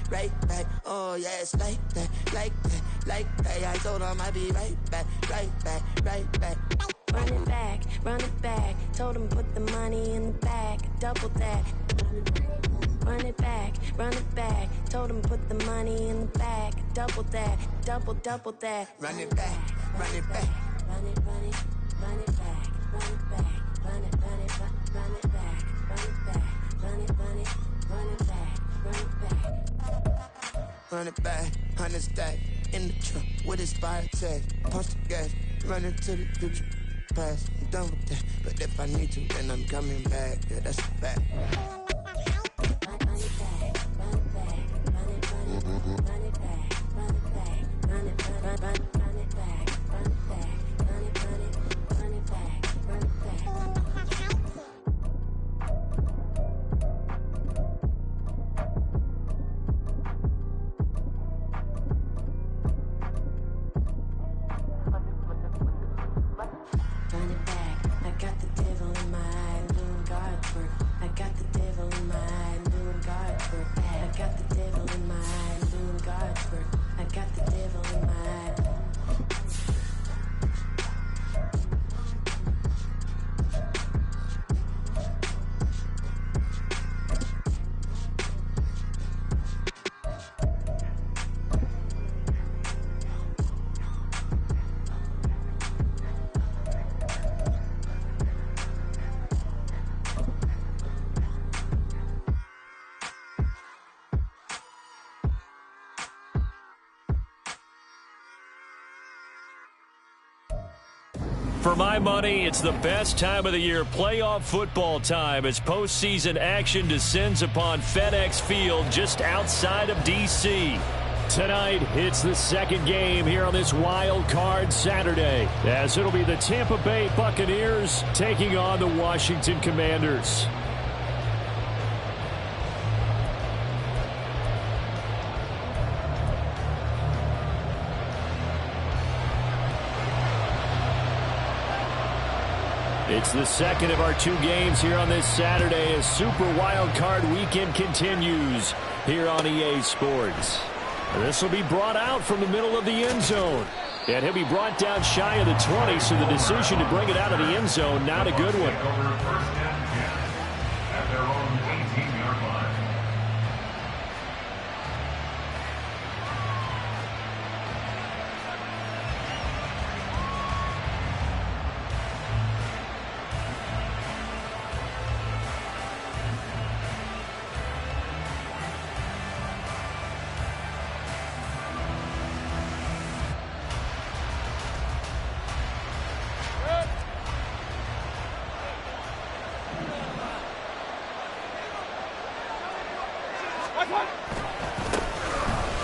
right back. Oh yeah, it's like that, like that, like that. I told him I'd be right back, right back, right back. Run it back, told him put the money in the bag, double that. Run it back, told him put the money in the bag, double that, double that. Run it back, run it back. Run it back, run it back, run it back, run it back, run it back, run it back, run it back. Run it back, 100 stack in the truck with his fire tag. Punch the gas, run into the future. Past, I'm done with that. But if I need to, then I'm coming back. Yeah, that's a fact. For my money, it's the best time of the year, playoff football time, as postseason action descends upon FedEx Field just outside of D.C. Tonight, it's the second game here on this wild card Saturday, as it'll be the Tampa Bay Buccaneers taking on the Washington Commanders. It's the second of our two games here on this Saturday as Super Wild Card Weekend continues here on EA Sports. And this will be brought out from the middle of the end zone. And he'll be brought down shy of the 20, so the decision to bring it out of the end zone, not a good one. At their own 18-yard line.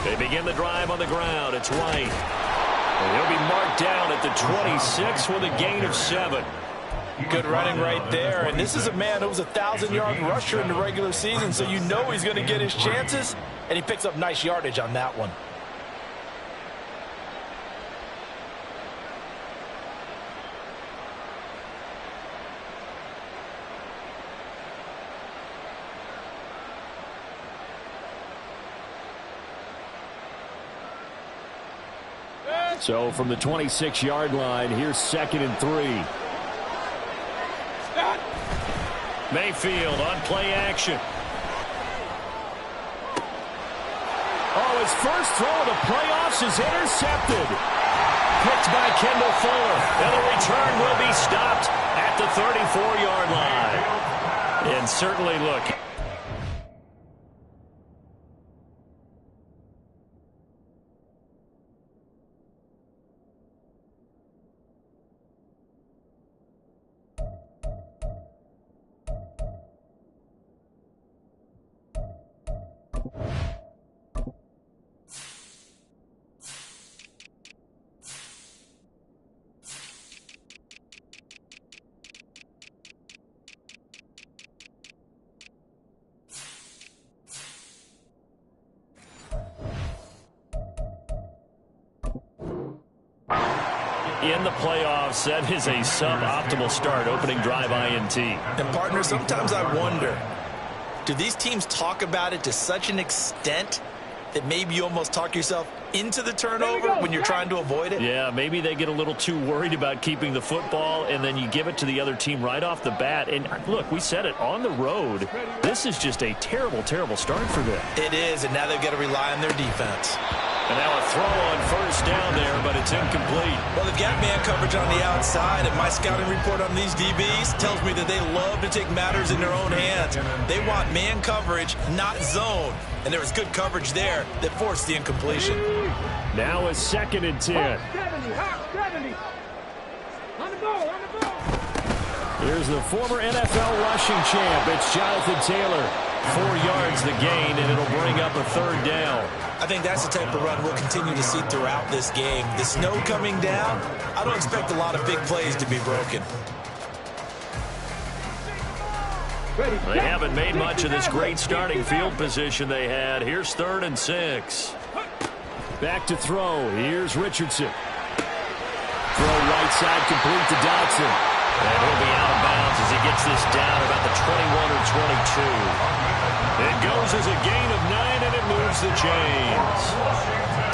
They begin the drive on the ground. It's White. And he'll be marked down at the 26 with a gain of 7. Good running right there. And this is a man who was a 1,000-yard rusher in the regular season, so you know he's going to get his chances. And he picks up nice yardage on that one. So from the 26-yard line, here's 2nd and 3. Mayfield on play action. Oh, his first throw of the playoffs is intercepted. Picked by Kendall Fuller. And the return will be stopped at the 34-yard line. And certainly, look, in the playoffs, that is a suboptimal start, opening drive INT. And, partner, sometimes I wonder, do these teams talk about it to such an extent that maybe you almost talk yourself into the turnover when you're trying to avoid it? Yeah, maybe they get a little too worried about keeping the football, and then you give it to the other team right off the bat. And look, we said it, on the road, this is just a terrible, terrible start for them. It is, and now they've got to rely on their defense. And now a throw on first down there, but it's incomplete. Well, they've got man coverage on the outside, and my scouting report on these DBs tells me that they love to take matters in their own hands. They want man coverage, not zone. And there was good coverage there that forced the incompletion. Now a 2nd and 10. Here's the former NFL rushing champ. It's Jonathan Taylor. 4 yards the gain, and it'll bring up a 3rd down. I think that's the type of run we'll continue to see throughout this game. The snow coming down, I don't expect a lot of big plays to be broken. They haven't made much of this great starting field position they had. Here's 3rd and 6. Back to throw. Here's Richardson. Throw right side complete to Dotson. And he'll be out of bounds as he gets this down about the 21 or 22. It goes as a gain of 9, and it moves the chains.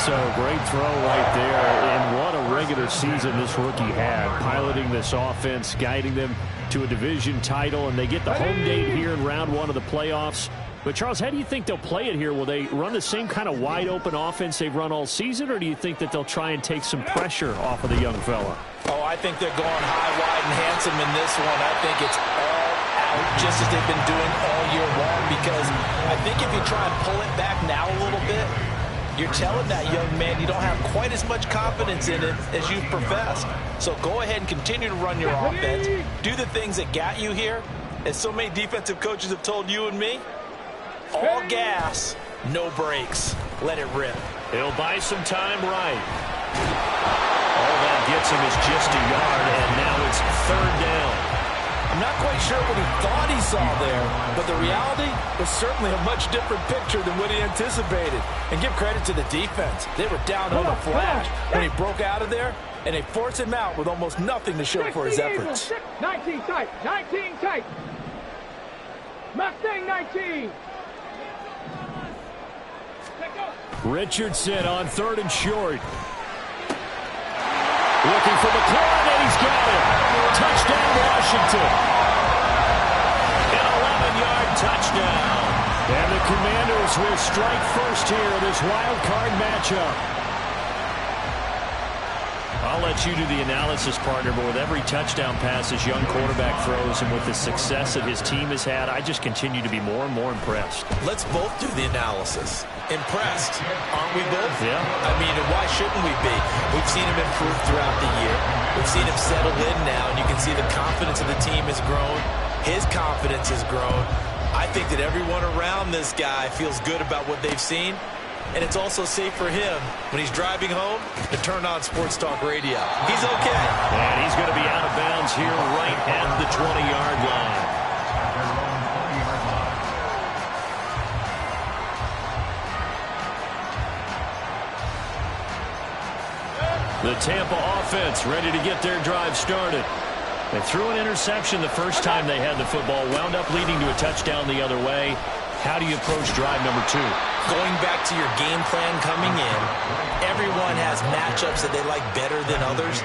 So great throw right there. And what a regular season this rookie had, piloting this offense, guiding them to a division title, and they get the home date here in round 1 of the playoffs. But, Charles, how do you think they'll play it here? Will they run the same kind of wide-open offense they've run all season, or do you think that they'll try and take some pressure off of the young fella? Oh, I think they're going high, wide, and handsome in this one. I think it's all out, just as they've been doing all year long, because I think if you try and pull it back now a little bit, you're telling that young man you don't have quite as much confidence in it as you've professed. So go ahead and continue to run your offense. Do the things that got you here. As so many defensive coaches have told you and me, all gas, no brakes. Let it rip. He'll buy some time right. All that gets him is just a yard, and now it's 3rd down. I'm not quite sure what he thought he saw there, but the reality was certainly a much different picture than what he anticipated. And give credit to the defense. They were down on the flash when he broke out of there, and they forced him out with almost nothing to show for his efforts. 19 tight, 19 tight. Mustang 19. Richardson on 3rd and short. Looking for McLaurin, and he's got it. Touchdown, Washington. An 11-yard touchdown. And the Commanders will strike first here in this wild card matchup. I'll let you do the analysis, partner, but with every touchdown pass his young quarterback throws and with the success that his team has had, I just continue to be more and more impressed. Let's both do the analysis. Impressed, aren't we both? Yeah. I mean, why shouldn't we be? We've seen him improve throughout the year. We've seen him settle in now, and you can see the confidence of the team has grown. His confidence has grown. I think that everyone around this guy feels good about what they've seen. And it's also safe for him when he's driving home to turn on Sports Talk Radio. He's okay. And he's going to be out of bounds here right at the 20-yard line. The Tampa offense ready to get their drive started. They threw an interception the first time they had the football, wound up leading to a touchdown the other way. How do you approach drive number 2? Going back to your game plan coming in, everyone has matchups that they like better than others,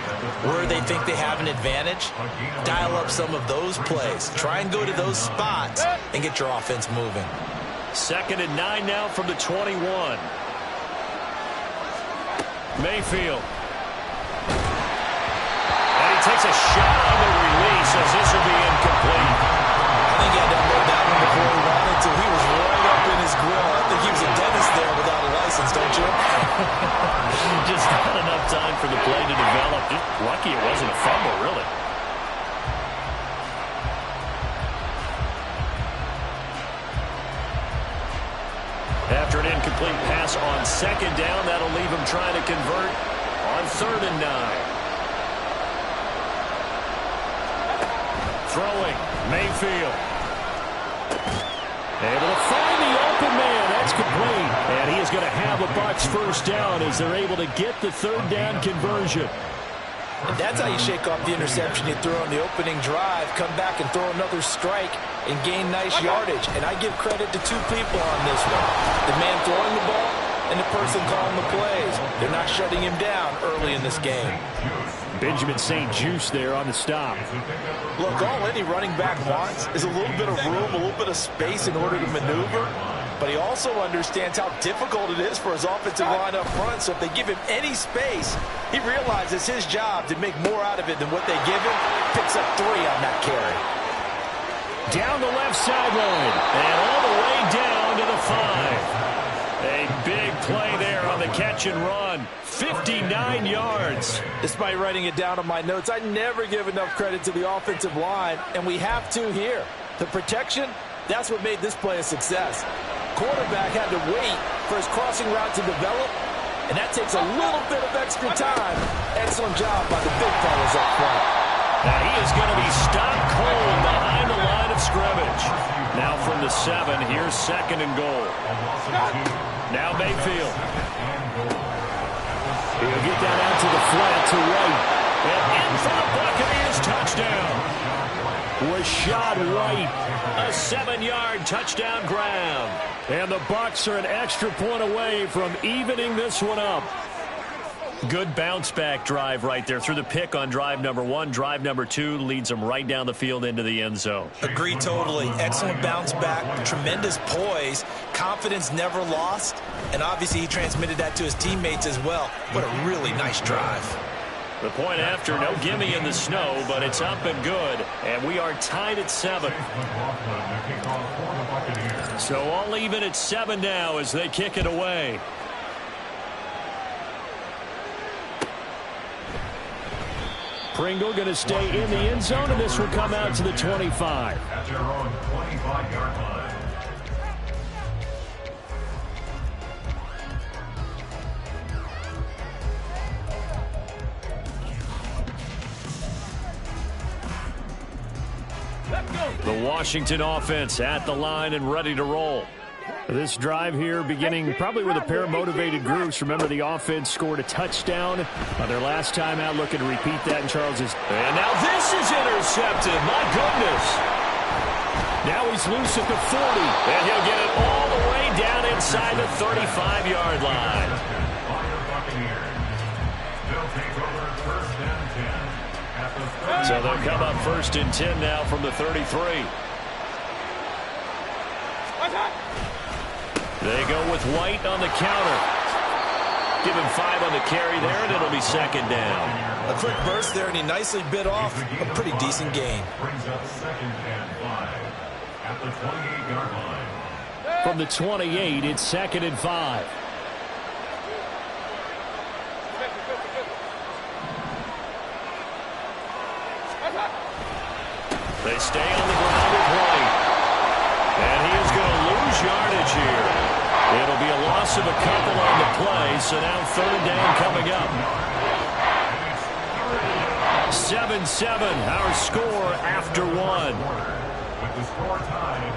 where they think they have an advantage. Dial up some of those plays. Try and go to those spots and get your offense moving. 2nd and 9 now from the 21. Mayfield. And he takes a shot on the release as this will be incomplete. I think he had to unload that one before he wanted to. He was right up in his grill. I think he was a dentist there without a license, don't you? Just not enough time for the play to develop. Just lucky it wasn't a fumble, really. After an incomplete pass on 2nd down, that'll leave him trying to convert on 3rd and 9. Throwing, Mayfield. Able to find the open man. That's complete. And he is going to have a Bucs first down as they're able to get the 3rd down conversion. And that's how you shake off the interception you throw on the opening drive, come back and throw another strike and gain nice yardage. And I give credit to 2 people on this one. The man throwing the ball and the person calling the plays. They're not shutting him down early in this game. Benjamin St. Juice there on the stop. Look, all any running back wants is a little bit of room, a little bit of space in order to maneuver. But he also understands how difficult it is for his offensive line up front. So if they give him any space, he realizes his job to make more out of it than what they give him. Picks up 3 on that carry. Down the left sideline and all the way down to the 5. A big play there on the catch and run. 59 yards. Despite writing it down on my notes, I never give enough credit to the offensive line, and we have to here. The protection, that's what made this play a success. Quarterback had to wait for his crossing route to develop, and that takes a little bit of extra time. Excellent job by the big fellas up front. Now he is going to be stopped cold behind the line of scrimmage. Now from the 7, here's 2nd and goal. Now Mayfield. He'll get that out to the flat to White. And in for the Buccaneers touchdown. Rashad White, a 7-yard touchdown grab. And the Bucs are an extra point away from evening this one up. Good bounce-back drive right there through the pick on drive number 1. Drive number 2 leads them right down the field into the end zone. Agree totally. Excellent bounce-back, tremendous poise, confidence never lost, and obviously he transmitted that to his teammates as well. What a really nice drive. The point after, no gimme in the snow, but it's up and good, and we are tied at 7. So all even at 7 now as they kick it away. Pringle going to stay in the end zone, and this will come out to the 25. At your own 25-yard line. The Washington offense at the line and ready to roll. This drive here beginning probably with a pair of motivated groups. Remember, the offense scored a touchdown their last time out. Looking to repeat that in Charles's. And now this is intercepted. My goodness. Now he's loose at the 40. And he'll get it all the way down inside the 35-yard line. So they'll come up 1st and 10 now from the 33. They go with White on the counter. Give him 5 on the carry there, and it'll be 2nd down. A quick burst there, and he nicely bit off a pretty decent gain. Brings up 2nd and 5 at the 28-yard line. From the 28, it's 2nd and 5. They stay on the ground with White. And he is going to lose yardage here. It'll be a loss of a couple on the play, so now 3rd down coming up. 7-7, our score after 1. With the score tied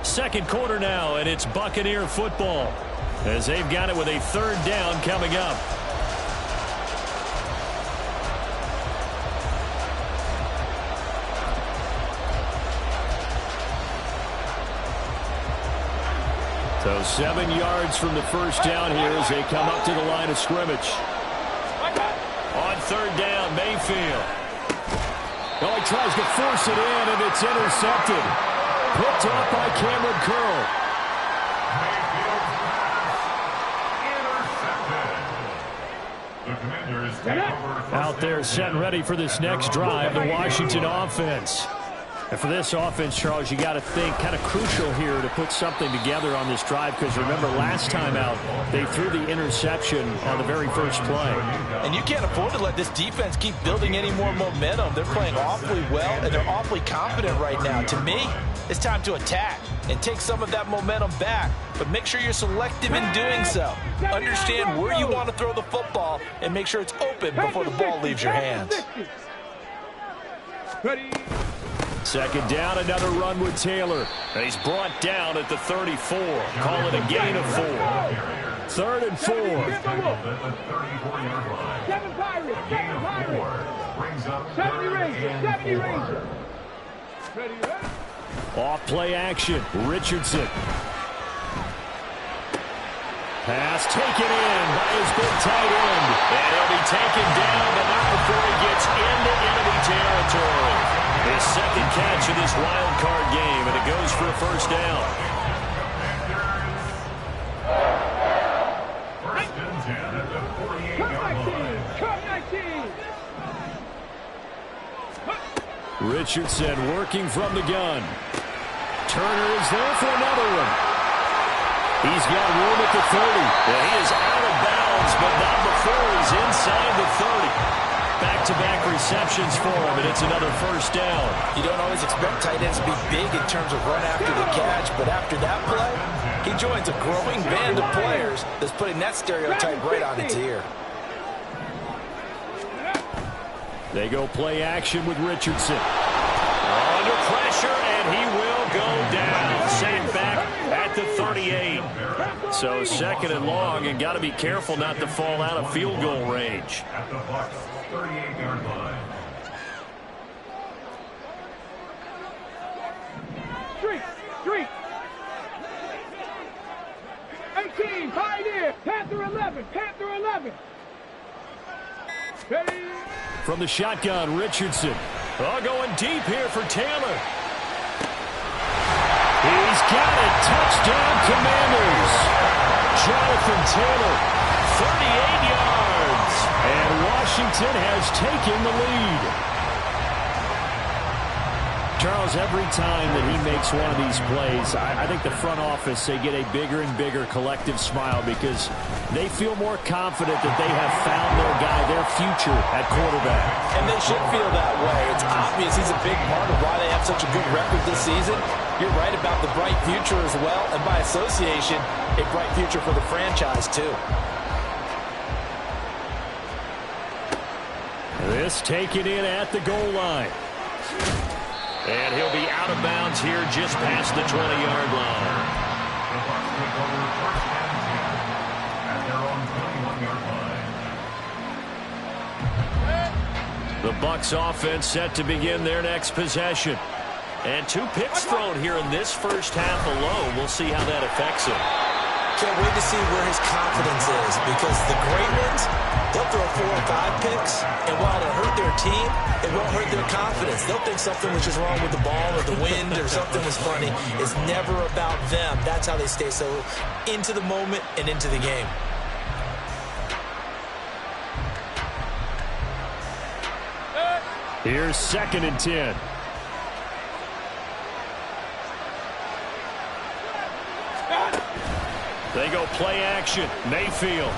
7-7. 2nd quarter now, and it's Buccaneer football as they've got it with a 3rd down coming up. So 7 yards from the 1st down here as they come up to the line of scrimmage. On 3rd down, Mayfield. Oh, he tries to force it in, and it's intercepted. Picked off by Cameron Curl. Out there set ready for this next drive, the Washington offense. And for this offense, Charles, you got to think kind of crucial here to put something together on this drive, because remember last time out they threw the interception on the very first play. And you can't afford to let this defense keep building any more momentum. They're playing awfully well, and they're awfully confident right now. To me, it's time to attack and take some of that momentum back, but make sure you're selective in doing so. Understand where you want to throw the football and make sure it's open before the ball leaves your hands. Ready. 2nd down, another run with Taylor. And he's brought down at the 34. Call it a gain of 4. 3rd and 4. 7 Pirates. 7 Pirates. 70 Rangers. 70 Rangers. Ready, ready. Off play action. Richardson. Pass taken in by his big tight end. And he'll be taken down, but not before he gets into enemy territory. His second catch of this wild card game, and it goes for a first down. First and 10 at the 48-yard line. Cut 19. Richardson working from the gun. Turner is there for another one. He's got room at the 30. He is out of bounds, but not before he's inside the 30. Back-to-back receptions for him, and it's another first down. You don't always expect tight ends to be big in terms of run after the catch, but after that play, he joins a growing band of players that's putting that stereotype right on its ear. They go play action with Richardson. Under pressure, and he will go down. Safe back at the 38. So second and long, and got to be careful not to fall out of field goal range. At the Bucs 38-yard line. Street. 18, Pioneer. Panther 11. Ready. From the shotgun, Richardson. Going deep here for Taylor. He's got it. Touchdown, Commanders. Jonathan Taylor, 38 yards. And Washington has taken the lead. Charles, every time that he makes one of these plays, I think the front office, they get a bigger and bigger collective smile because they feel more confident that they have found their guy, their future at quarterback. And they should feel that way. It's obvious he's a big part of why they have such a good record this season. You're right about the bright future as well, and by association, a bright future for the franchise too. This taken in at the goal line. And he'll be out of bounds here just past the 20-yard line. The Bucs take over first and 10 at their own 21-yard line. The Bucs offense set to begin their next possession. And 2 picks thrown here in this first half alone. We'll see how that affects him. Can't wait to see where his confidence is, because the great ones, they'll throw 4 or 5 picks, and while it'll hurt their team, it won't hurt their confidence. They'll think something was just wrong with the ball or the wind or something was funny. It's never about them. That's how they stay so into the moment and into the game. Here's second and 10. They go play action. Mayfield.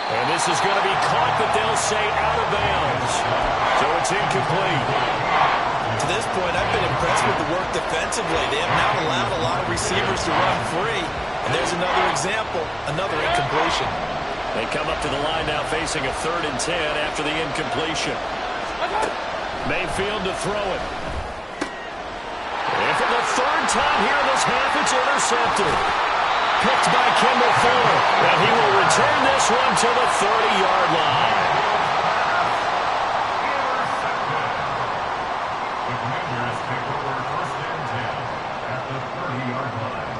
And this is going to be caught, but they'll say out of bounds. So it's incomplete. To this point, I've been impressed with the work defensively. They have now allowed a lot of receivers to run free. And there's another example, another incompletion. They come up to the line now facing a 3rd and 10 after the incompletion. Mayfield to throw it. And for the 3rd time here in this half, it's intercepted. Picked by Kendall Fuller. And he will return this one to the 30-yard line. The Commanders take over first and 10 at the 30-yard line.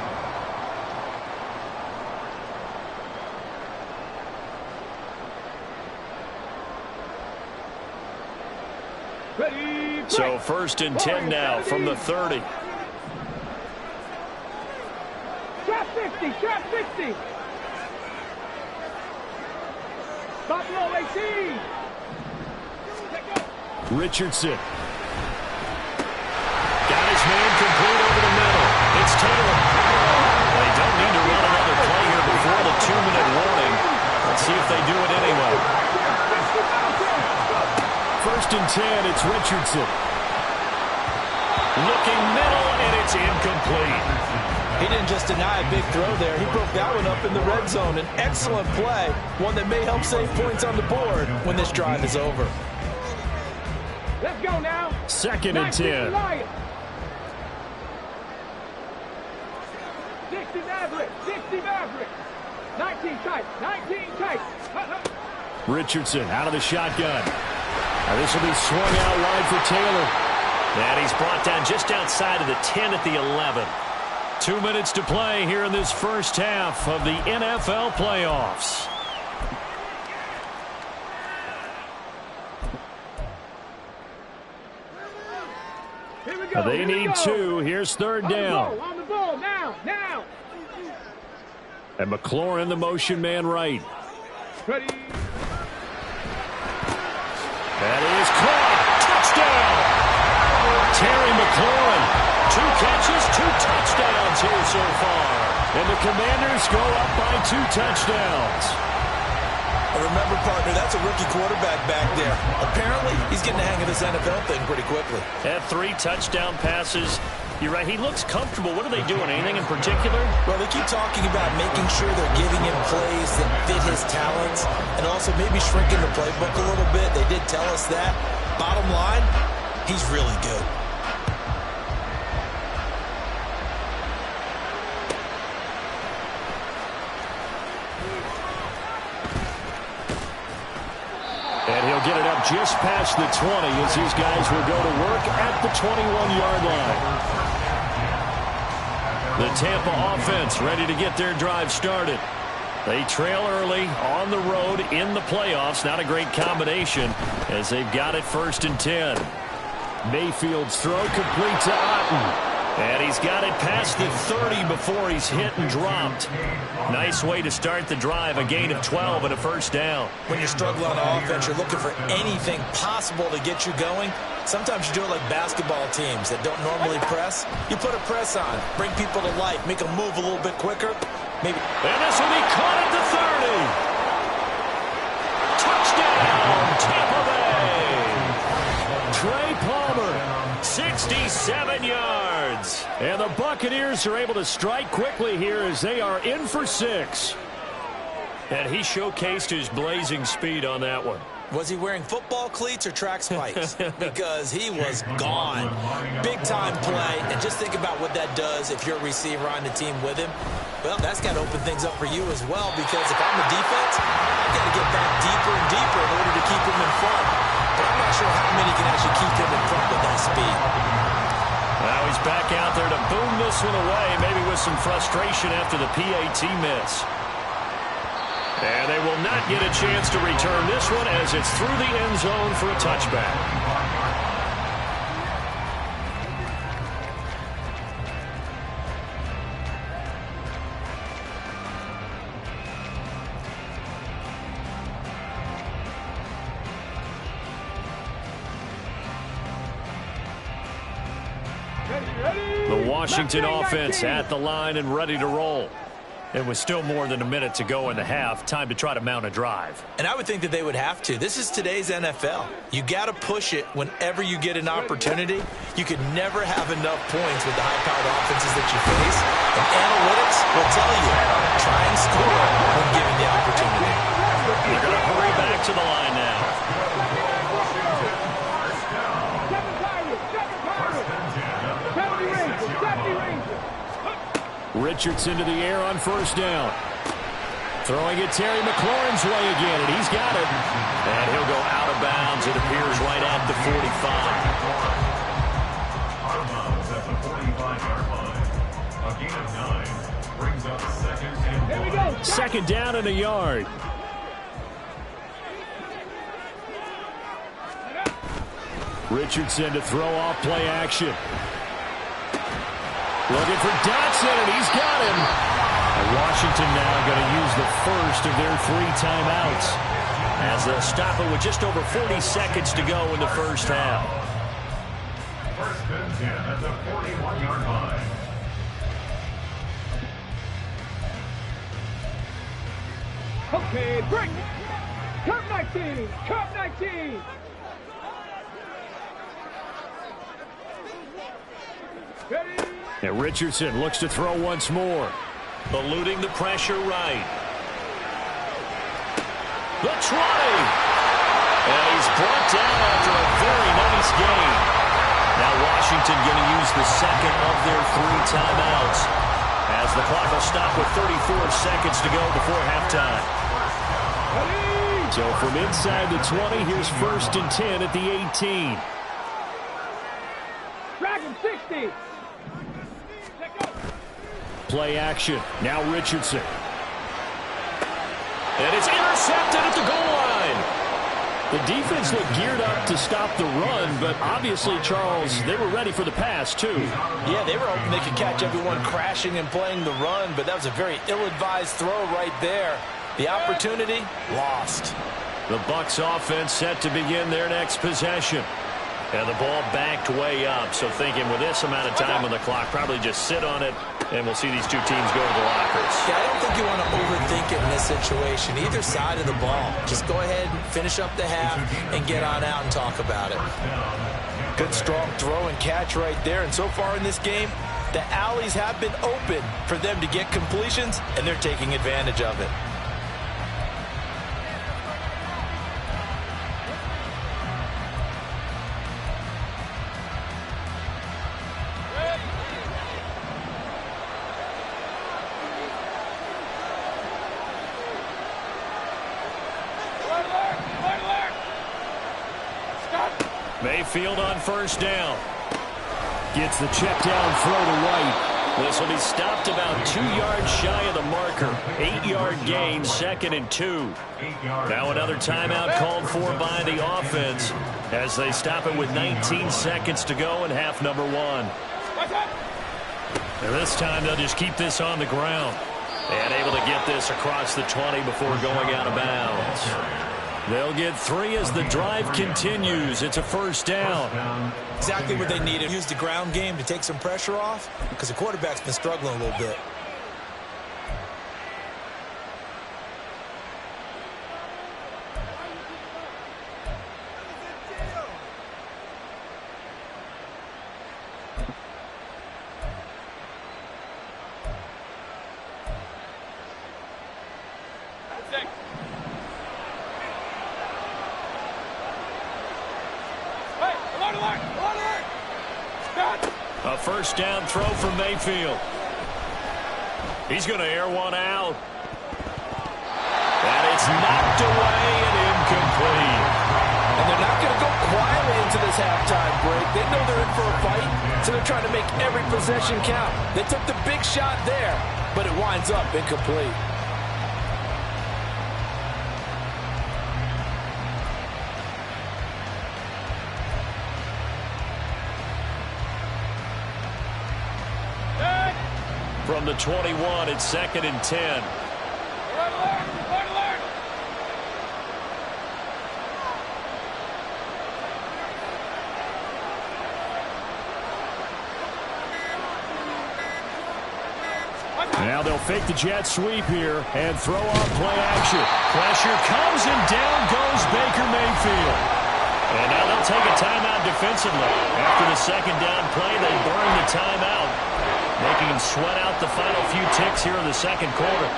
Ready. So 1st and 10 now from the 30. Trap 60. Buffalo 18. Richardson. Got his man complete over the middle. It's Taylor. They don't need to run another play here before the 2-minute warning. Let's see if they do it anyway. 1st and 10, it's Richardson. Looking middle, and it's incomplete. He didn't just deny a big throw there. He broke that one up in the red zone. An excellent play, one that may help save points on the board when this drive is over. Let's go now. 2nd and 10. 60 Maverick. 19 tight. Richardson out of the shotgun. Now this will be swung out wide for Taylor. And he's brought down just outside of the 10 at the 11. 2 minutes to play here in this first half of the NFL playoffs. Here we go. They need 2. Here's third down. On the ball, now. And McLaurin, the motion man right. Ready. That is caught. Touchdown. Terry McLaurin. 2 catches, 2 touchdowns here so far. And the Commanders go up by 2 touchdowns. Remember, partner, that's a rookie quarterback back there. Apparently, he's getting the hang of this NFL thing pretty quickly. Had 3 touchdown passes. You're right, he looks comfortable. What are they doing? Anything in particular? Well, they keep talking about making sure they're giving him plays that fit his talents and also maybe shrinking the playbook a little bit. They did tell us that. Bottom line, he's really good. And he'll get it up just past the 20 as these guys will go to work at the 21-yard line. The Tampa offense ready to get their drive started. They trail early on the road in the playoffs. Not a great combination as they've got it 1st and 10. Mayfield's throw complete to Otten. And he's got it past the 30 before he's hit and dropped. Nice way to start the drive. A gain of 12 and a first down. When you're struggling on offense, you're looking for anything possible to get you going. Sometimes you do it like basketball teams that don't normally press. You put a press on, bring people to life, make them move a little bit quicker. Maybe. And this will be caught at the 30. Touchdown, Tampa Bay. Trey Palmer, 67 yards. And the Buccaneers are able to strike quickly here as they are in for 6. And he showcased his blazing speed on that one. Was he wearing football cleats or track spikes? Because he was gone. Big-time play. And just think about what that does if you're a receiver on the team with him. Well, that's got to open things up for you as well, because if I'm the defense, I've got to get back deeper and deeper in order to keep him in front. But I'm not sure how many can actually keep him in front with that speed. Now he's back out there to boom this one away, maybe with some frustration after the PAT miss. And they will not get a chance to return this one as it's through the end zone for a touchback. The Washington offense at the line and ready to roll. It was still more than a minute to go in the half. Time to try to mount a drive. And I would think that they would have to. This is today's NFL. You got to push it whenever you get an opportunity. You could never have enough points with the high-powered offenses that you face. And analytics will tell you, try and score when given the opportunity. They're going to hurry back to the line now. Richardson to the air on first down. Throwing it Terry McLaurin's way again, and he's got it. And he'll go out of bounds, it appears, right at the 45. Out of bounds at the 45-yard line. A gain of 9 brings up 2nd and 1. Here we go. Second down and a yard. Richardson to throw off play action. Looking for Dotson, and he's got him. And Washington now going to use the first of their 3 timeouts as they'll stop it with just over 40 seconds to go in the first half. 1st and 10 at the 41-yard line. Okay, break. Cup 19. Cup 19. Ready. And Richardson looks to throw once more. Eluding the pressure right. The 20. And he's brought down after a very nice gain. Now Washington going to use the second of their 3 timeouts as the clock will stop with 34 seconds to go before halftime. So from inside the 20, here's 1st and 10 at the 18. Dragon 60. Play action. Now Richardson. And it's intercepted at the goal line. The defense looked geared up to stop the run, but obviously, Charles, they were ready for the pass, too. Yeah, they were hoping they could catch everyone crashing and playing the run, but that was a very ill-advised throw right there. The opportunity, lost. The Bucs offense set to begin their next possession. And the ball backed way up, so thinking with this amount of time on the clock, probably just sit on it, and we'll see these two teams go to the lockers. Yeah, I don't think you want to overthink it in this situation, either side of the ball. Just go ahead and finish up the half and get on out and talk about it. Good, strong throw and catch right there, and so far in this game, the alleys have been open for them to get completions, and they're taking advantage of it. Mayfield on first down. Gets the check down throw to White. This will be stopped about 2 yards shy of the marker. 8-yard gain, 2nd and 2. Now another timeout called for by the offense as they stop it with 19 seconds to go in half number 1. And this time they'll just keep this on the ground. And able to get this across the 20 before going out of bounds. They'll get 3 as the drive continues. It's a first down. Exactly what they needed. Use the ground game to take some pressure off because the quarterback's been struggling a little bit. A first down throw from Mayfield. He's going to air one out. And it's knocked away and incomplete. And they're not going to go quietly into this halftime break. They know they're in for a fight, so they're trying to make every possession count. They took the big shot there, but it winds up incomplete. From the 21, it's 2nd and 10. Now they'll fake the jet sweep here and throw off play action. Pressure comes and down goes Baker Mayfield. And now they'll take a timeout defensively. After the second down play, they burn the timeout, making him sweat out the final few ticks here in the second quarter.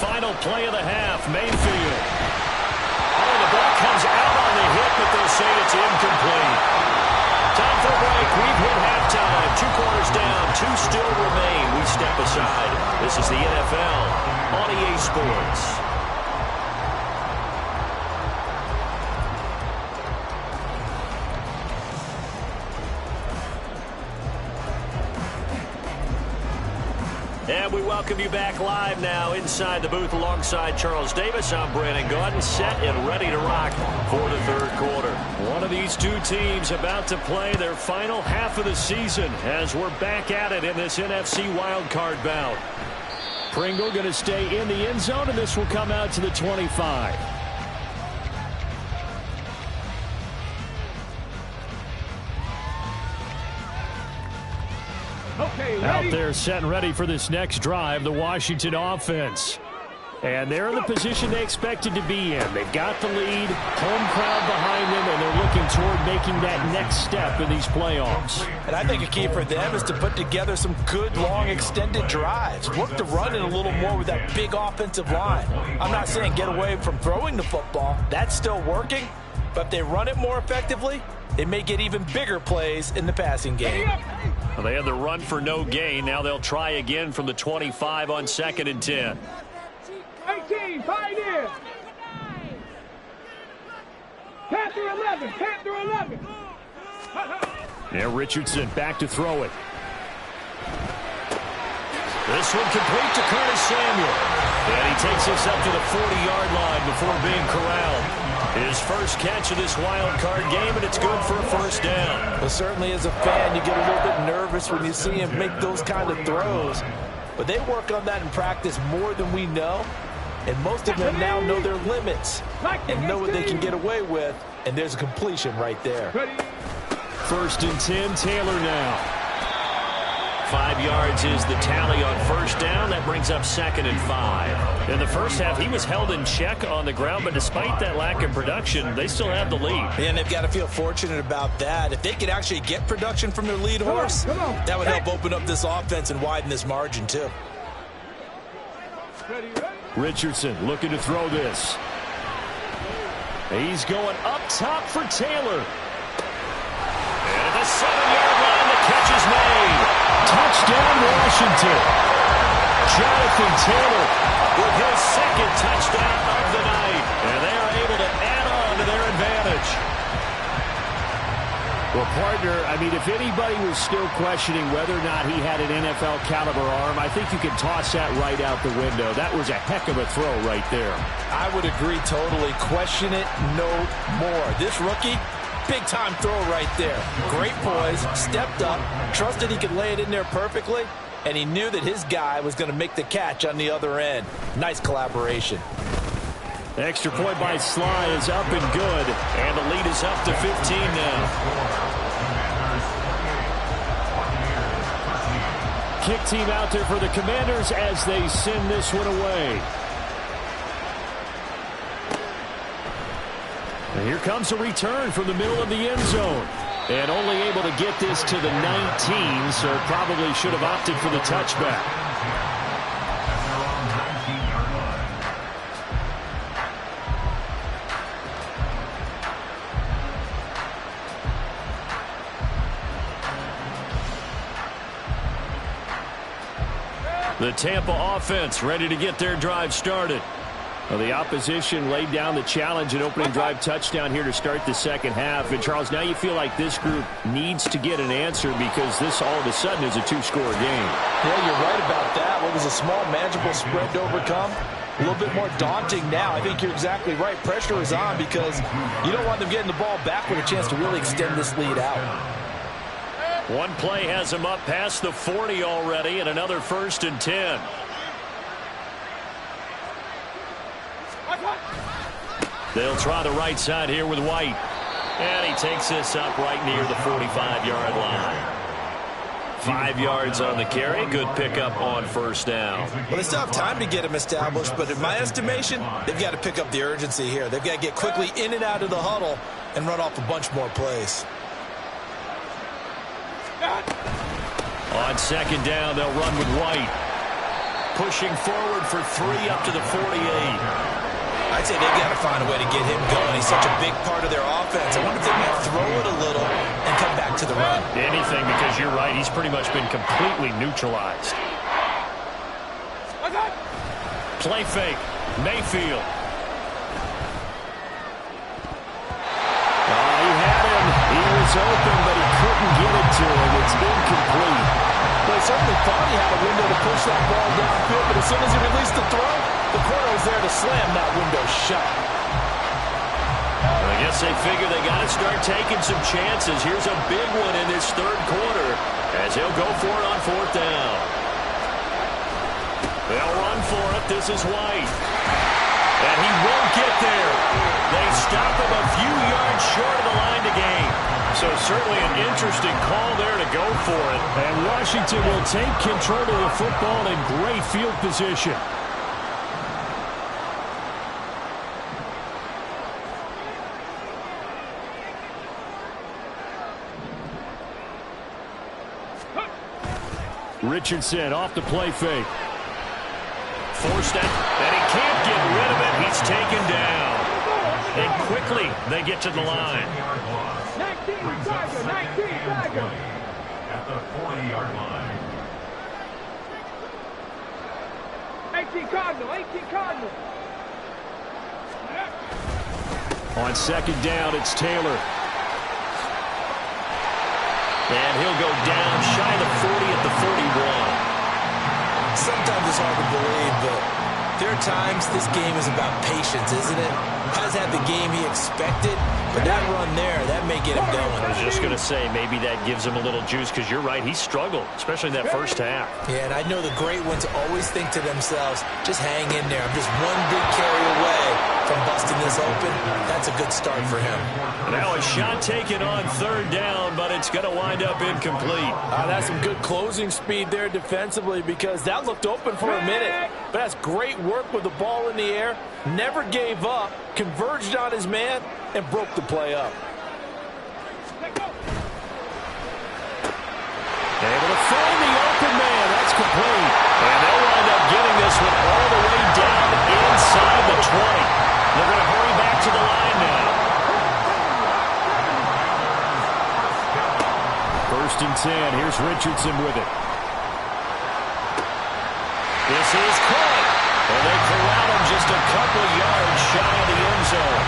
Final play of the half, Mayfield. Oh, the ball comes out on the hit, but they'll say it's incomplete. Time for a break. We've hit halftime. 2 quarters down, 2 still remain. We step aside. This is the NFL on EA Sports. And we welcome you back live now inside the booth alongside Charles Davis. I'm Brandon Gaudin, set and ready to rock for the third quarter. One of these two teams about to play their final half of the season as we're back at it in this NFC wildcard bout. Pringle going to stay in the end zone, and this will come out to the 25. Out there set and ready for this next drive, the Washington offense. And they're in the position they expected to be in. They've got the lead, home crowd behind them, and they're looking toward making that next step in these playoffs. And I think a key for them is to put together some good, long, extended drives. Work the run in a little more with that big offensive line. I'm not saying get away from throwing the football. That's still working. But if they run it more effectively, they may get even bigger plays in the passing game. Well, they had the run for no gain. Now they'll try again from the 25 on 2nd and 10. 18, Pioneer. 10 through 11, 10 through 11. Yeah, Richardson back to throw it. This one complete to Curtis Samuel. And he takes us up to the 40-yard line before being corralled. His first catch of this wild card game, and it's good for a first down. Well, certainly as a fan, you get a little bit nervous when you see him make those kind of throws. But they work on that in practice more than we know. And most of them now know their limits and know what they can get away with. And there's a completion right there. 1st and 10, Taylor now. 5 yards is the tally on first down. That brings up 2nd and 5. In the first half, he was held in check on the ground, but despite that lack of production, they still have the lead. And they've got to feel fortunate about that. If they could actually get production from their lead horse, that would help open up this offense and widen this margin too. Richardson looking to throw this. He's going up top for Taylor. And at the 7-yard line, the catch is made. Touchdown, Washington. Jonathan Taylor with his 2nd touchdown of the night. And they are able to add on to their advantage. Well, partner, I mean, if anybody was still questioning whether or not he had an NFL caliber arm, I think you can toss that right out the window. That was a heck of a throw right there. I would agree totally. Question it no more. This rookie, big-time throw right there. Great poise, stepped up, trusted he could lay it in there perfectly, and he knew that his guy was going to make the catch on the other end. Nice collaboration. Extra point by Sly is up and good, and the lead is up to 15 now. Kick team out there for the Commanders as they send this one away. And here comes a return from the middle of the end zone. And only able to get this to the 19, so probably should have opted for the touchback. The Tampa offense ready to get their drive started. Well, the opposition laid down the challenge and opening drive touchdown here to start the second half. And, Charles, now you feel like this group needs to get an answer because this all of a sudden is a 2-score game. Yeah, you're right about that. What was a small, manageable spread to overcome? A little bit more daunting now. I think you're exactly right. Pressure is on because you don't want them getting the ball back with a chance to really extend this lead out. One play has him up past the 40 already, and another 1st and 10. They'll try the right side here with White. And he takes this up right near the 45-yard line. 5 yards on the carry. Good pickup on first down. Well, they still have time to get him established, but in my estimation, they've got to pick up the urgency here. They've got to get quickly in and out of the huddle and run off a bunch more plays. On second down, they'll run with White. Pushing forward for 3 up to the 48. I'd say they've got to find a way to get him going. He's such a big part of their offense. I wonder if they might throw it a little and come back to the run. Anything, because you're right. He's pretty much been completely neutralized. Play fake. Mayfield. He had him. He was open, but he couldn't get it to him. It's incomplete. Well, he certainly thought he had a window to push that ball downfield, but as soon as he released the throw, the corner was there to slam that window shut. Well, I guess they figure they got to start taking some chances. Here's a big one in this third quarter as he'll go for it on 4th down. They'll run for it. This is White. And he won't get there. They stop him a few yards short of the line to gain. So certainly an interesting call there to go for it. And Washington will take control of the football in great field position. Richardson off the play fake. Forced out, and he can't get rid of it. He's taken down. And quickly, they get to the line. 19, Tiger, 19, Tiger. At the 40-yard line. 18 Cardinal, 18 Cardinal. On second down, it's Taylor. And he'll go down shy of the 40 at the 41. Sometimes it's hard to believe, but there are times this game is about patience, isn't it? Hasn't had the game he expected, but that run there, that may get him going. I was just going to say, maybe that gives him a little juice, because you're right, he struggled, especially in that first half. Yeah, and I know the great ones always think to themselves, just hang in there. I'm just one big carry away from busting this open. That's a good start for him. Now a shot taken on third down, but it's going to wind up incomplete. That's some good closing speed there defensively, because that looked open for a minute. But that's great work with the ball in the air. Never gave up, converged on his man, and broke the play up. Able to find the open man. That's complete. And they'll wind up getting this one all the way down inside the 20. They're going to hurry back to the line now. First and 10. Here's Richardson with it. This is caught. And they corral him just a couple yards shy of the end zone.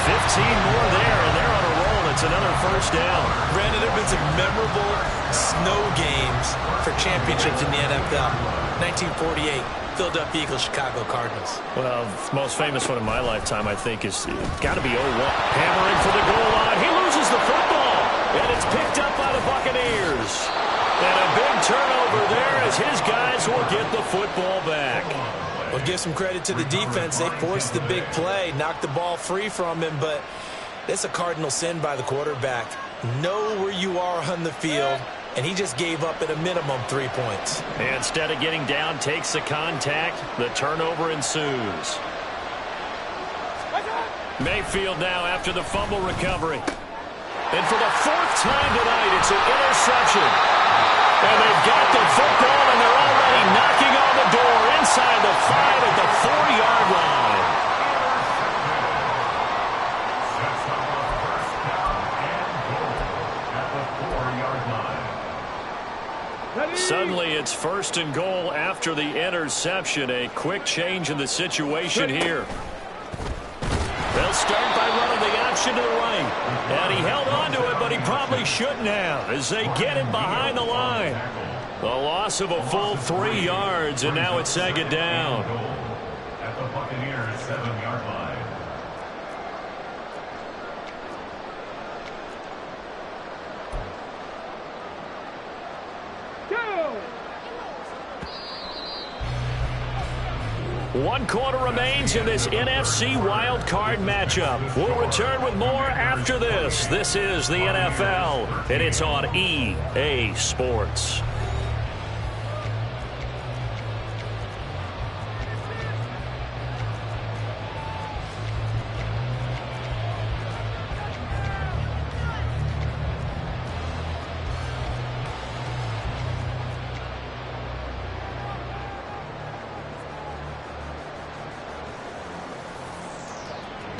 15 more there, and they're on a roll. It's another first down. Brandon, there have been some memorable snow games for championships in the NFL. 1948, Philadelphia Eagles, Chicago Cardinals. Well, the most famous one in my lifetime, I think, is got to be 01. Hammering for the goal line. He loses the football, and it's picked up by the Buccaneers. And a big turnover there as his guys will get the football back. Well, give some credit to the defense. They forced the big play, knocked the ball free from him, but it's a cardinal sin by the quarterback. Know where you are on the field, and he just gave up at a minimum 3 points. And instead of getting down, takes the contact. The turnover ensues. Mayfield now after the fumble recovery. And for the fourth time tonight, it's an interception. And they've got the football, and they're already knocking on the door inside the 5 at the 4-yard line. Sets up a first down and goal at the 4-yard line. Suddenly, it's first and goal after the interception. A quick change in the situation here. They'll start by running the option to the right. And he held on to it, but he probably shouldn't have as they get it behind the line. The loss of a full 3 yards, and now it's second down. At the Buccaneers' 7-yard line. One quarter remains in this NFC wildcard matchup. We'll return with more after this. This is the NFL, and it's on EA Sports.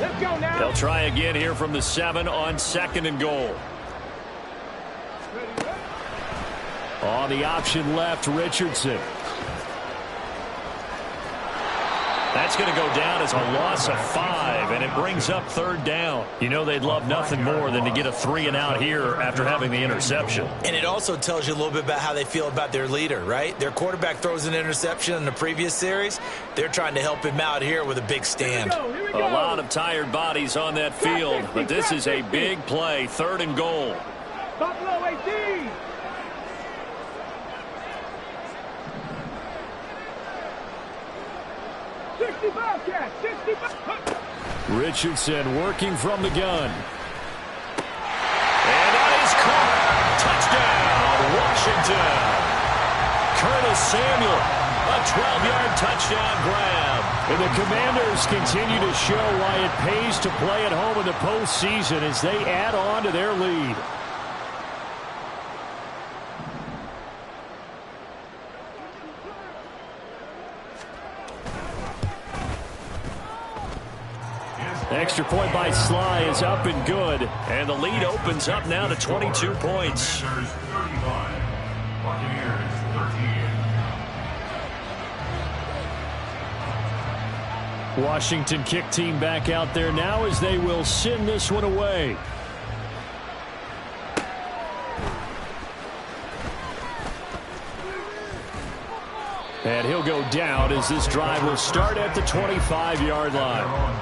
Let's go now. They'll try again here from the 7 on second and goal. On the option left, Richardson. That's going to go down as a loss of 5, and it brings up third down. You know they'd love nothing more than to get a 3-and-out here after having the interception. And it also tells you a little bit about how they feel about their leader, right? Their quarterback throws an interception in the previous series. They're trying to help him out here with a big stand. A lot of tired bodies on that field, but this is a big play, third and goal. Buffalo 18. Richardson working from the gun. And that is caught. Touchdown, Washington. Curtis Samuel, a 12-yard touchdown grab. And the Commanders continue to show why it pays to play at home in the postseason as they add on to their lead. Extra point by Sly is up and good. And the lead opens up now to 22 points. Commanders 35, Buccaneers 13. Washington kick team back out there now as they will send this one away. And he'll go down as this drive will start at the 25-yard line.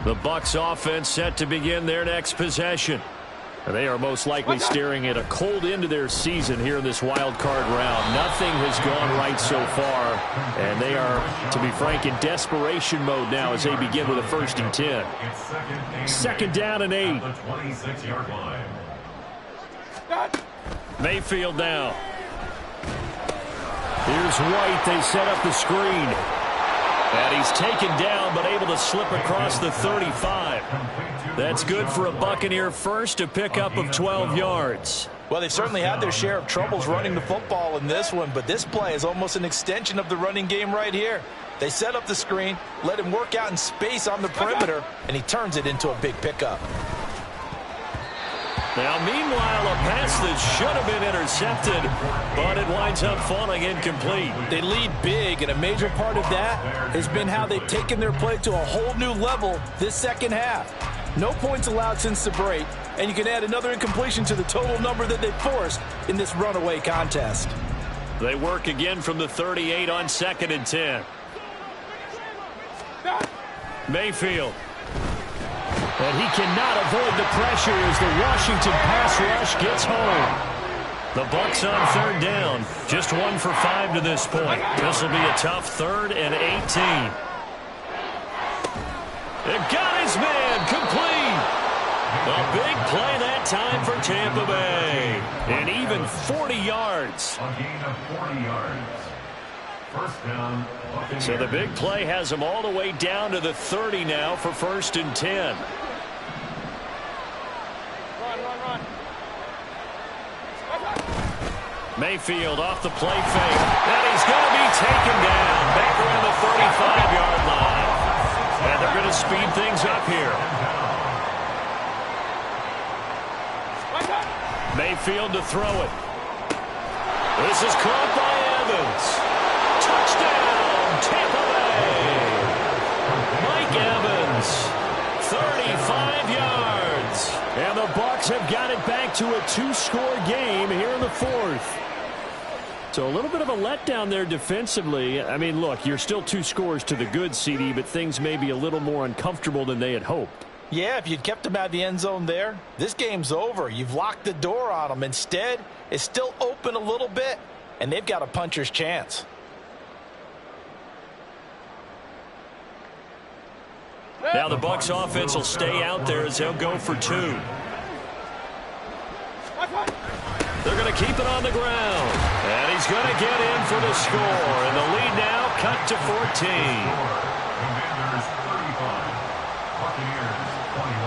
The Bucs offense set to begin their next possession. And they are most likely staring at a cold end of their season here in this wild card round. Nothing has gone right so far, and they are, to be frank, in desperation mode now as they begin with a 1st and 10. Second down and 8. Mayfield now. Here's White. They set up the screen. And he's taken down, but able to slip across the 35. That's good for a Buccaneer first, a pickup of 12 yards. Well, they've certainly had their share of troubles running the football in this one, but this play is almost an extension of the running game right here. They set up the screen, let him work out in space on the perimeter, and he turns it into a big pickup. Now, meanwhile, a pass that should have been intercepted, but it winds up falling incomplete. They lead big, and a major part of that has been how they've taken their play to a whole new level this second half. No points allowed since the break, and you can add another incompletion to the total number that they forced in this runaway contest. They work again from the 38 on 2nd and 10. Mayfield. And he cannot avoid the pressure as the Washington pass rush gets home. The Bucs on 3rd down. Just 1 for 5 to this point. This will be a tough 3rd and 18. It got his man complete. A big play that time for Tampa Bay. And even 40 yards. A gain of 40 yards. First down, Buccaneers. So the big play has them all the way down to the 30 now for 1st and 10. Mayfield off the play fake. And he's going to be taken down back around the 35-yard line. And they're going to speed things up here. Mayfield to throw it. This is caught by Evans. Touchdown, Tampa Bay. Mike Evans, 35 yards. And the Bucs have got it back to a 2-score game here in the 4th. So a little bit of a letdown there defensively. I mean, look, you're still 2 scores to the good, CD, but things may be a little more uncomfortable than they had hoped. Yeah, if you'd kept them out of the end zone there, this game's over. You've locked the door on them. Instead, it's still open a little bit, and they've got a puncher's chance. Now the Bucs offense will stay out there as they'll go for 2. They're going to keep it on the ground. And he's going to get in for the score. And the lead now cut to 14. Commanders 35, Buccaneers 21.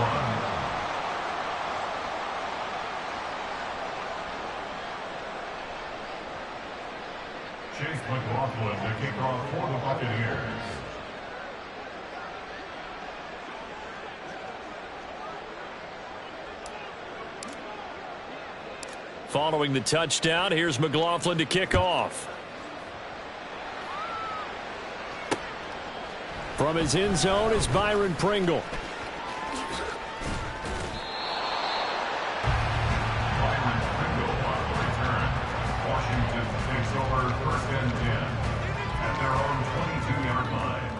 Chase McLaughlin to kick off for the Buccaneers. Following the touchdown, here's McLaughlin to kick off. From his end zone is Byron Pringle. Byron Pringle on the return. Washington takes over 1st and 10 at their own 22-yard line.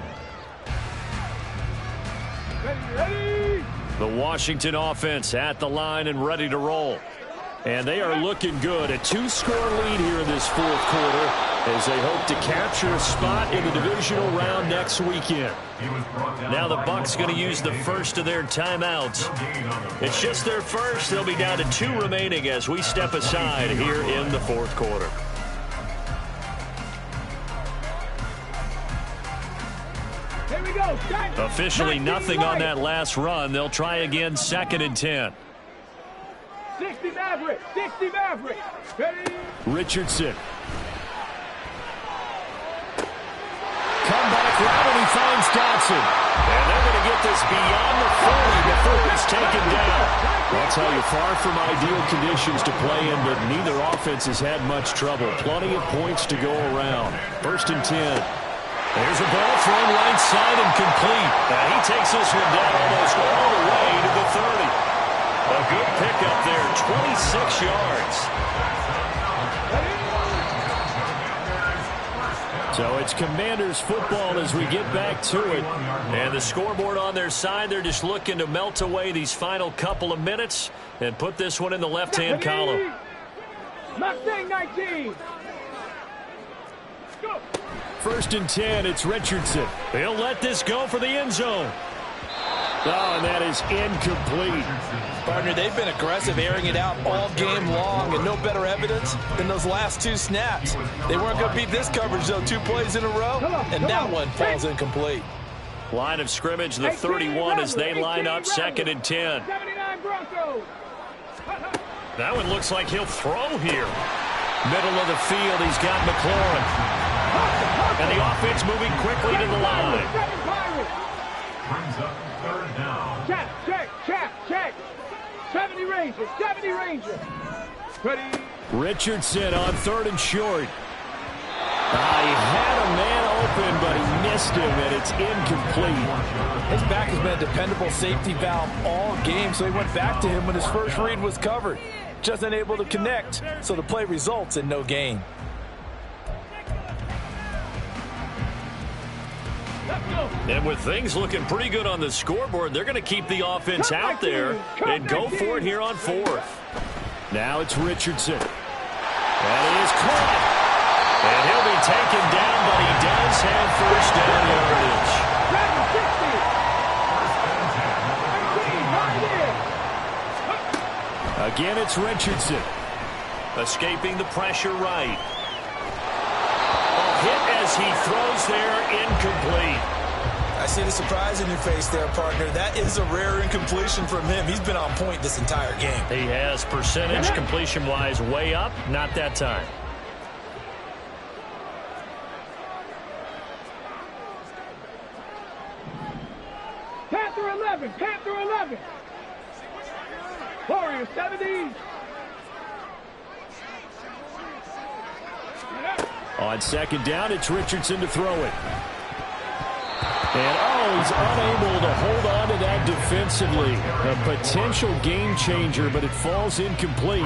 Ready. The Washington offense at the line and ready to roll. And they are looking good. A 2-score lead here in this 4th quarter as they hope to capture a spot in the divisional round next weekend. Now the Bucs going to use the first of their timeouts. It's just their first. They'll be down to 2 remaining as we step aside here in the 4th quarter. Here we go. Officially nothing on that last run. They'll try again 2nd and 10. 60 Maverick. 60 Maverick. Ready? Richardson. Comeback route, and he finds Dotson. And they're going to get this beyond the 40 before he's taken down. I'll tell you, far from ideal conditions to play in, but neither offense has had much trouble. Plenty of points to go around. 1st and 10. There's a ball thrown right side and complete. And he takes this one down almost all the way to the 30. A good pickup there, 26 yards. So it's Commanders football as we get back to it. And the scoreboard on their side, they're just looking to melt away these final couple of minutes and put this one in the left-hand column. Mustang 19. Go. 1st and 10, it's Richardson. He'll let this go for the end zone. Oh, and that is incomplete. Partner, they've been aggressive, airing it out all game long, and no better evidence than those last 2 snaps. They weren't going to beat this coverage, though, 2 plays in a row, and that one falls incomplete. Line of scrimmage, the 31 as they line up 2nd and 10. 79 Broncos. That one looks like he'll throw here. Middle of the field, he's got McLaurin. And the offense moving quickly to the line. Brings up 3rd down. Check. 70 Ranger. 70 Ranger. Ready? Richardson on 3rd and short. He had a man open, but he missed him, and it's incomplete. His back has been a dependable safety valve all game, so he went back to him when his first read was covered. Just unable to connect, so the play results in no gain. And with things looking pretty good on the scoreboard, they're going to keep the offense out there and go for it here on 4th. Now it's Richardson. That is caught. And he'll be taken down, but he does have 1st down yardage. Again, it's Richardson. Escaping the pressure right. A hit as he throws there, incomplete. I see the surprise in your face there, partner. That is a rare incompletion from him. He's been on point this entire game. He has percentage completion-wise way up, not that time. Panther 11. Panther 11. Warrior 70. On 2nd down, it's Richardson to throw it. And, he's unable to hold on to that defensively. A potential game changer, but it falls incomplete.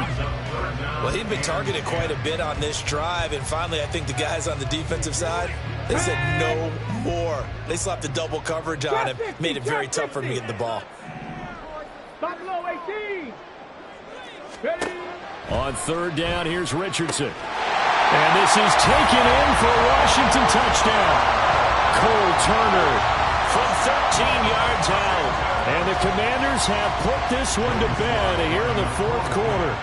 Well, he'd been targeted quite a bit on this drive, and finally I think the guys on the defensive side, they said no more. They slapped the double coverage on him, made it very tough for him to get the ball. Buffalo 18. Ready? On 3rd down, here's Richardson. And this is taken in for a Washington touchdown. Cole Turner from 13 yards out. And the Commanders have put this one to bed here in the 4th quarter.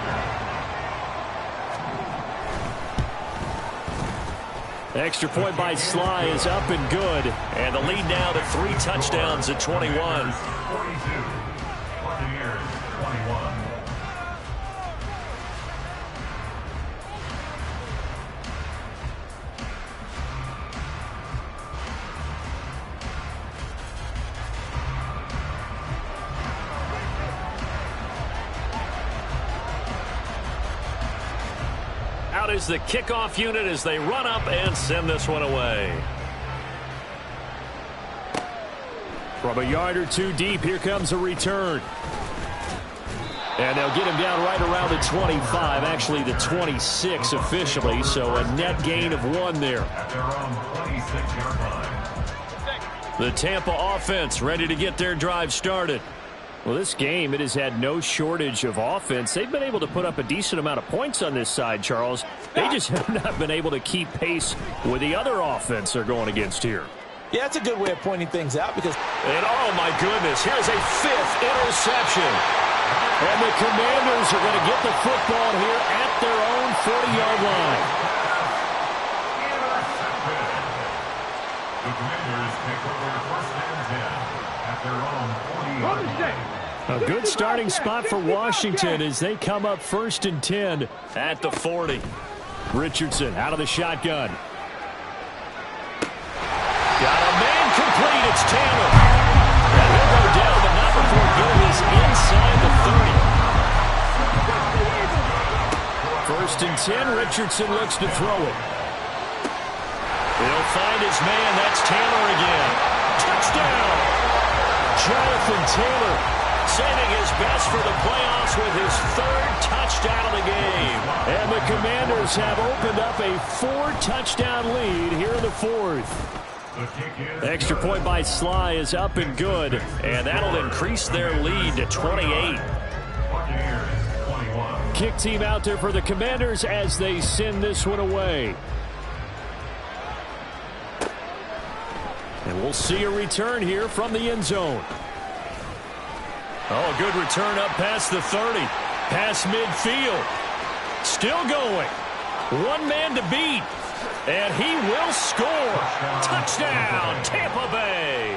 Extra point by Sly is up and good. And the lead now to 3 touchdowns at 21. 42. Buccaneers 21. Out is the kickoff unit as they run up and send this one away. From a yard or 2 deep, here comes a return. And they'll get him down right around the 25, actually the 26 officially, so a net gain of 1 there. At their own 26-yard line. The Tampa offense ready to get their drive started. Well, this game, it has had no shortage of offense. They've been able to put up a decent amount of points on this side, Charles. They just have not been able to keep pace with the other offense they're going against here. Yeah, that's a good way of pointing things out because... And, oh, my goodness, here's a 5th interception. And the Commanders are going to get the football here at their own 40-yard line. The Commanders take over 1st and 10 at their own 40-yard line. A good starting spot for Washington as they come up 1st and 10 at the 40. Richardson out of the shotgun. Got a man complete. It's Taylor. And he'll go down, but not before Gill is inside the 30. 1st and 10. Richardson looks to throw it. He'll find his man. That's Taylor again. Touchdown! Jonathan Taylor saving his best for the playoffs with his 3rd touchdown of the game. And the Commanders have opened up a 4-touchdown lead here in the 4th. Extra point by Sly is up and good, and that'll increase their lead to 28. Kick team out there for the Commanders as they send this one away. And we'll see a return here from the end zone. Oh, a good return up past the 30. Past midfield. Still going. One man to beat. And he will score. Touchdown, Tampa Bay.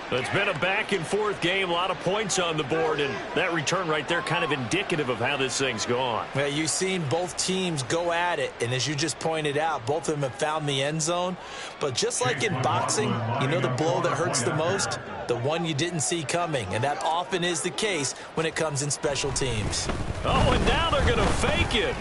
It's been a back-and-forth game. A lot of points on the board. And that return right there kind of indicative of how this thing's gone. Well, you've seen both teams go at it. And as you just pointed out, both of them have found the end zone. But just like in boxing, you know the blow that hurts the most? The one you didn't see coming. And that often is the case when it comes in special teams. Oh, and now they're going to fake it.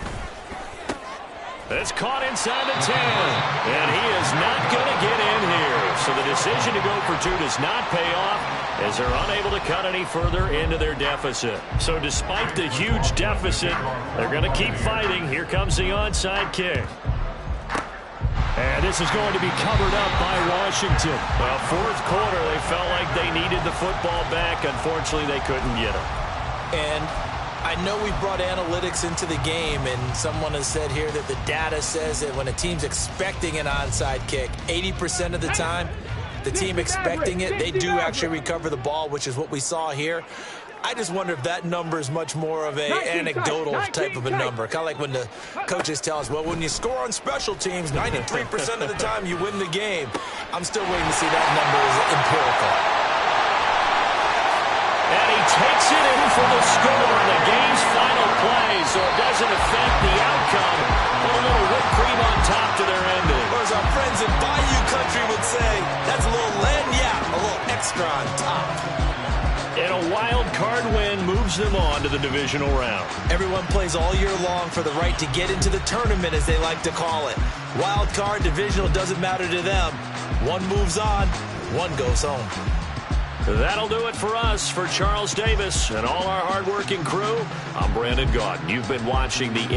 It's caught inside the 10. And he is not going to get in here. So the decision to go for 2 does not pay off as they're unable to cut any further into their deficit. So despite the huge deficit, they're going to keep fighting. Here comes the onside kick. And this is going to be covered up by Washington. Well, 4th quarter, they felt like they needed the football back. Unfortunately, they couldn't get it. And I know we brought analytics into the game, and someone has said here that the data says that when a team's expecting an onside kick, 80% of the time, the team expecting it, they do actually recover the ball, which is what we saw here. I just wonder if that number is much more of an anecdotal type of a number. Kind of like when the coaches tell us, well, when you score on special teams, 93% of the time you win the game. I'm still waiting to see that number is empirical. And he takes it in for the score in the game's final play, so it doesn't affect the outcome. Put a little whipped cream on top to their ending. Or as our friends in Bayou Country would say, that's a little lagniappe, a little extra on top. And a wild card win moves them on to the divisional round. Everyone plays all year long for the right to get into the tournament, as they like to call it. Wild card, divisional, doesn't matter to them. One moves on, one goes home. That'll do it for us. For Charles Davis and all our hardworking crew, I'm Brandon Gaudin. You've been watching the